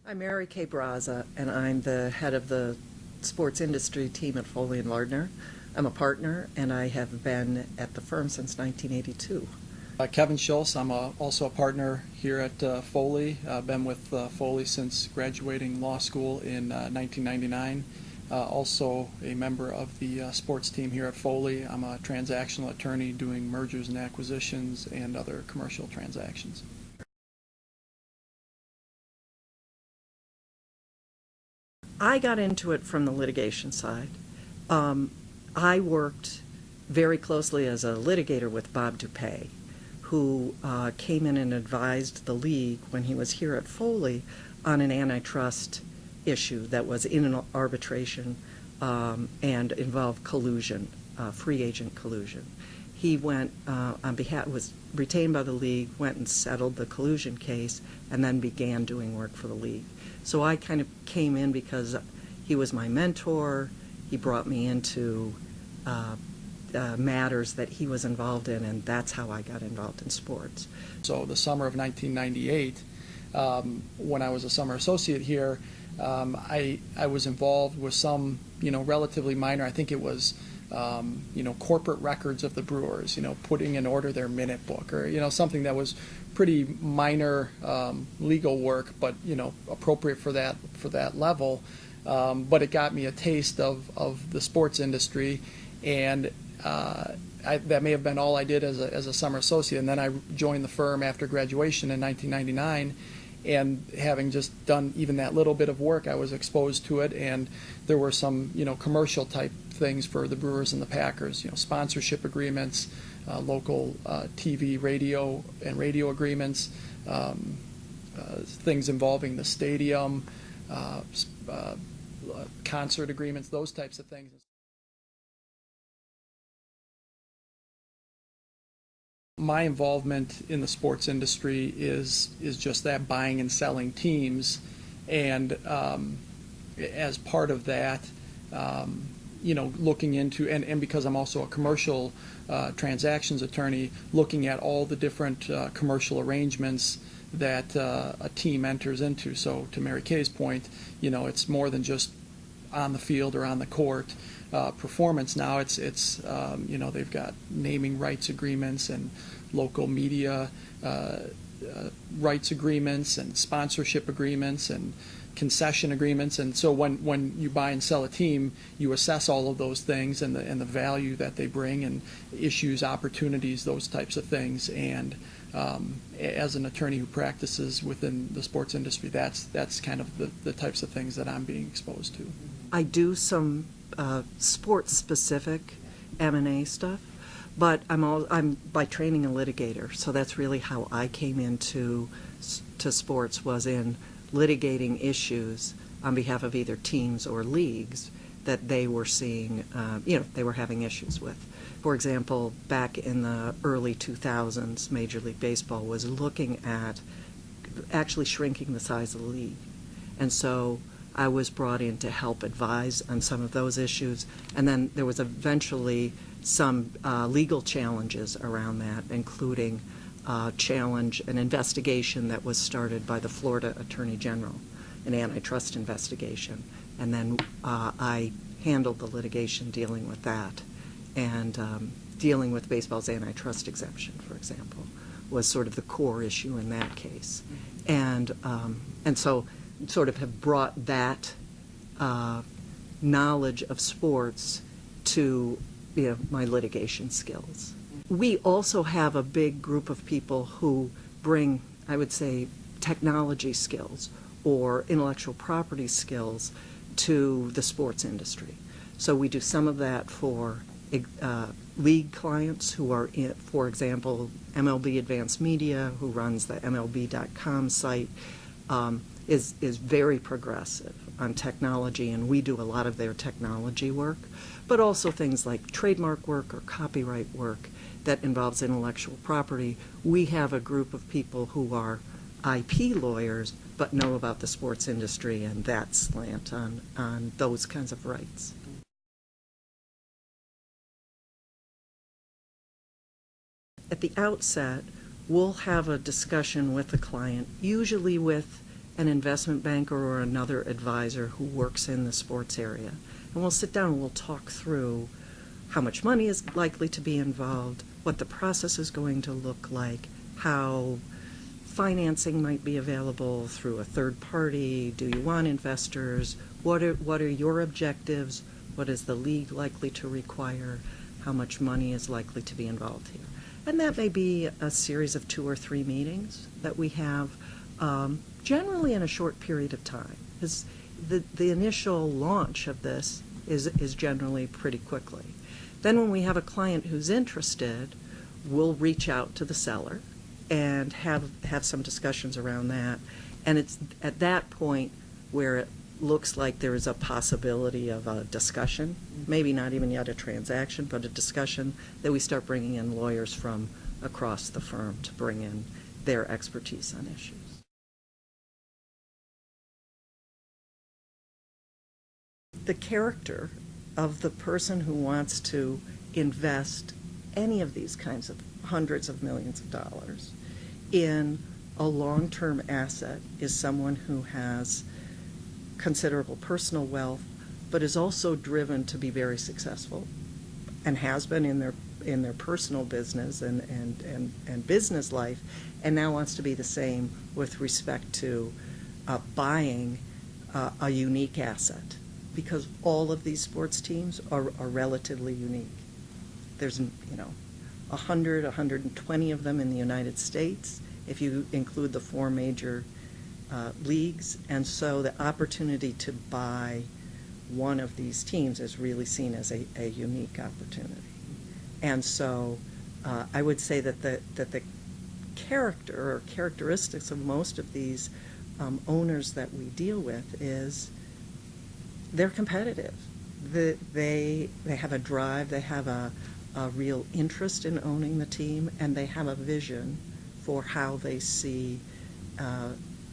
I'm Mary Kay Braza, and I'm the head of the sports industry team at Foley and Lardner. I'm a partner, and I have been at the firm since 1982. Kevin Schultz, I'm also a partner here at Foley. I've been with Foley since graduating law school in 1999. Also a member of the sports team here at Foley. I'm a transactional attorney doing mergers and acquisitions and other commercial transactions. I got into it from the litigation side. I worked very closely as a litigator with Bob Dupay, who came in and advised the league when he was here at Foley on an antitrust issue that was in an arbitration and involved collusion, free agent collusion. He went was retained by the league, went and settled the collusion case, and then began doing work for the league. So I kind of came in because he was my mentor. He brought me into matters that he was involved in, and that's how I got involved in sports. So the summer of 1998, when I was a summer associate here, I was involved with some, relatively minor, I think it was, corporate records of the Brewers, putting in order their minute book or, something that was pretty minor legal work, but, appropriate for that level. But it got me a taste of the sports industry, and that may have been all I did as a summer associate. And then I joined the firm after graduation in 1999. And having just done even that little bit of work, I was exposed to it, and there were some, commercial type things for the Brewers and the Packers, sponsorship agreements, local TV, radio agreements, things involving the stadium, concert agreements, those types of things. My involvement in the sports industry is just that, buying and selling teams, and as part of that, looking into, and because I'm also a commercial transactions attorney, looking at all the different commercial arrangements that a team enters into. So to Mary Kay's point, it's more than just on the field or on the court performance. Now it's they've got naming rights agreements and local media rights agreements and sponsorship agreements and concession agreements. And so when you buy and sell a team, you assess all of those things and the value that they bring, and issues, opportunities, those types of things. And as an attorney who practices within the sports industry, that's kind of the types of things that I'm being exposed to. I do some sports-specific M&A stuff, but I'm by training a litigator, so that's really how I came into sports, was in litigating issues on behalf of either teams or leagues that they were seeing, they were having issues with. For example, back in the early 2000s, Major League Baseball was looking at actually shrinking the size of the league. And so I was brought in to help advise on some of those issues. And then there was eventually some legal challenges around that, including an investigation that was started by the Florida Attorney General, an antitrust investigation. And then I handled the litigation dealing with that. And dealing with baseball's antitrust exemption, for example, was sort of the core issue in that case. And so sort of have brought that knowledge of sports to my litigation skills. We also have a big group of people who bring, I would say, technology skills or intellectual property skills to the sports industry. So we do some of that for league clients who are in, for example, MLB Advanced Media, who runs the MLB.com site, is very progressive on technology, and we do a lot of their technology work, but also things like trademark work or copyright work that involves intellectual property. We have a group of people who are IP lawyers but know about the sports industry and that slant on those kinds of rights. At the outset, we'll have a discussion with the client, usually with an investment banker or another advisor who works in the sports area. And we'll sit down and we'll talk through how much money is likely to be involved, what the process is going to look like, how financing might be available through a third party. Do you want investors? What are your objectives? What is the league likely to require? How much money is likely to be involved here? And that may be a series of 2 or 3 meetings that we have, generally in a short period of time. Because the initial launch of this is generally pretty quickly. Then when we have a client who's interested, we'll reach out to the seller and have some discussions around that. And it's at that point where it looks like there is a possibility of a discussion, maybe not even yet a transaction, but a discussion, that we start bringing in lawyers from across the firm to bring in their expertise on issues. The character of the person who wants to invest any of these kinds of hundreds of millions of dollars in a long-term asset is someone who has considerable personal wealth, but is also driven to be very successful, and has been in their personal business and business life, and now wants to be the same with respect to buying a unique asset, because all of these sports teams are relatively unique. There's 100, 120 of them in the United States, if you include the 4 major leagues, and so the opportunity to buy one of these teams is really seen as a unique opportunity. And so I would say that the character or characteristics of most of these owners that we deal with is they're competitive. They have a drive, they have a real interest in owning the team, and they have a vision for how they see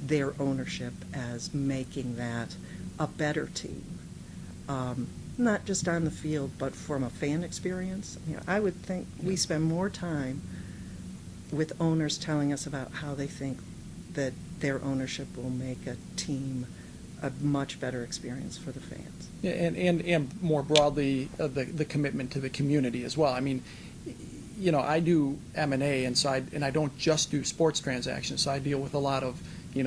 their ownership as making that a better team. Not just on the field, but from a fan experience. I would think we spend more time with owners telling us about how they think that their ownership will make a team a much better experience for the fans. Yeah, and more broadly, the commitment to the community as well. I mean, I do M&A, and I don't just do sports transactions. So I deal with a lot of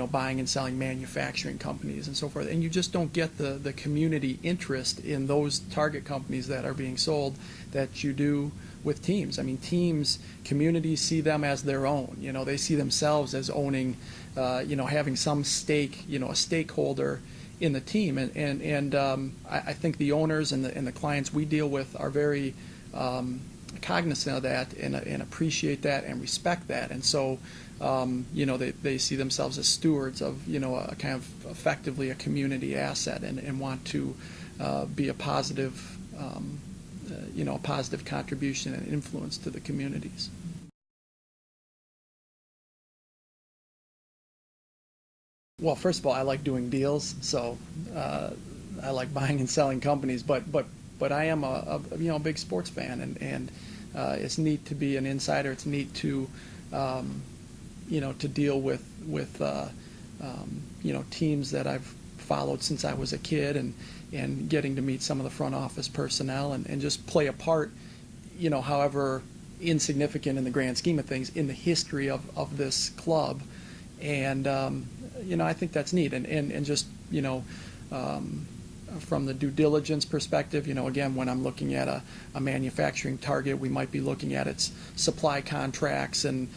buying and selling manufacturing companies and so forth. And you just don't get the community interest in those target companies that are being sold that you do with teams. I mean, teams, communities see them as their own. They see themselves as owning, having some stake, a stakeholder in the team. And I think the owners and the clients we deal with are very cognizant of that and appreciate that and respect that. And so, they see themselves as stewards of, a kind of effectively a community asset and want to be a positive, a positive contribution and influence to the communities. Well, first of all, I like doing deals, so I like buying and selling companies. But I am a big sports fan, and it's neat to be an insider. It's neat to to deal with teams that I've followed since I was a kid, and getting to meet some of the front office personnel and just play a part, however insignificant in the grand scheme of things, in the history of this club. And I think that's neat, and just from the due diligence perspective, again, when I'm looking at a manufacturing target, we might be looking at its supply contracts and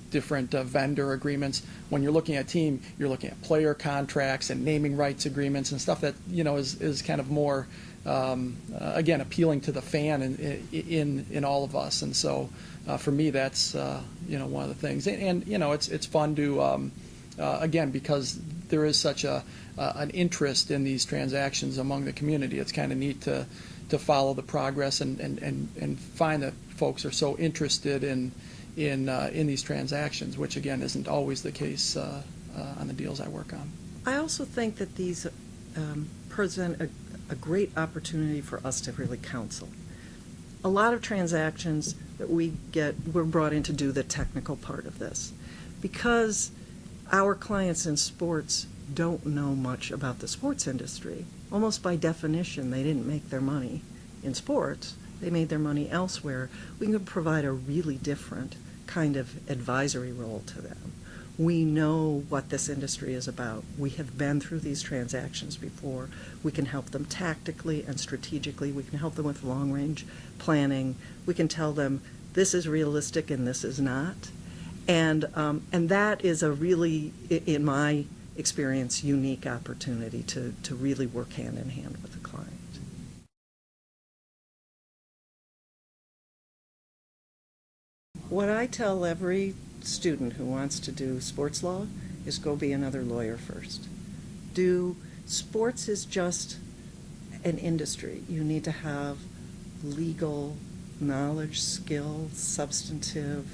different vendor agreements. When you're looking at team, you're looking at player contracts and naming rights agreements and stuff that is kind of more again appealing to the fan in all of us. And so for me, that's one of the things. And it's fun to again, because there is such an interest in these transactions among the community. It's kind of neat to follow the progress and find that folks are so interested in these transactions, which again isn't always the case on the deals I work on. I also think that these present a great opportunity for us to really counsel. A lot of transactions that we're brought in to do the technical part of this, because our clients in sports don't know much about the sports industry. Almost by definition, they didn't make their money in sports. They made their money elsewhere. We can provide a really different kind of advisory role to them. We know what this industry is about. We have been through these transactions before. We can help them tactically and strategically. We can help them with long-range planning. We can tell them this is realistic and this is not. And that is a really, in my experience, unique opportunity to really work hand in hand with the client. What I tell every student who wants to do sports law is go be another lawyer first. Sports is just an industry. You need to have legal knowledge, skill, substantive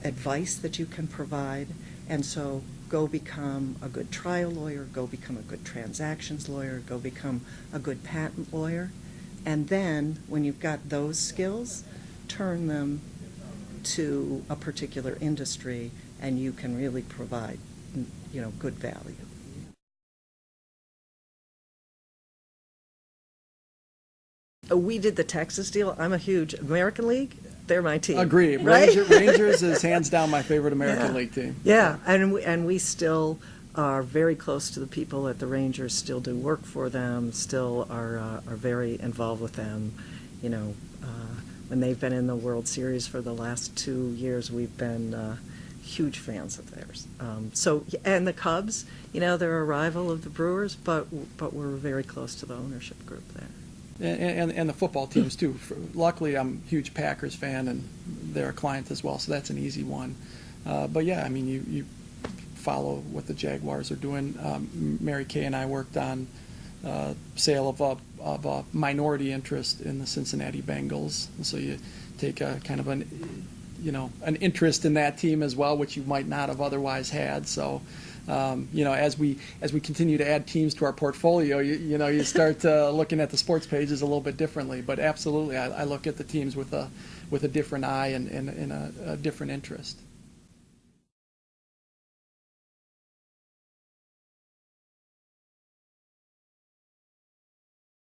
advice that you can provide, and so go become a good trial lawyer, go become a good transactions lawyer, go become a good patent lawyer, and then when you've got those skills, turn them to a particular industry, and you can really provide, good value. We did the Texas deal. I'm a huge American League. They're my team. Agree. Right? Rangers is hands down my favorite American League team. Yeah, and we still are very close to the people at the Rangers. Still do work for them. Still are very involved with them. When they've been in the World Series for the last 2 years, we've been huge fans of theirs. And the Cubs, they're a rival of the Brewers, but we're very close to the ownership group there. And the football teams too. Luckily, I'm a huge Packers fan, and they're a client as well, so that's an easy one. But yeah, I mean, you follow what the Jaguars are doing. Mary Kay and I worked on sale of a minority interest in the Cincinnati Bengals, and so you take a kind of an interest in that team as well, which you might not have otherwise had. So. As we continue to add teams to our portfolio, you start looking at the sports pages a little bit differently. But absolutely, I look at the teams with a different eye and a different interest.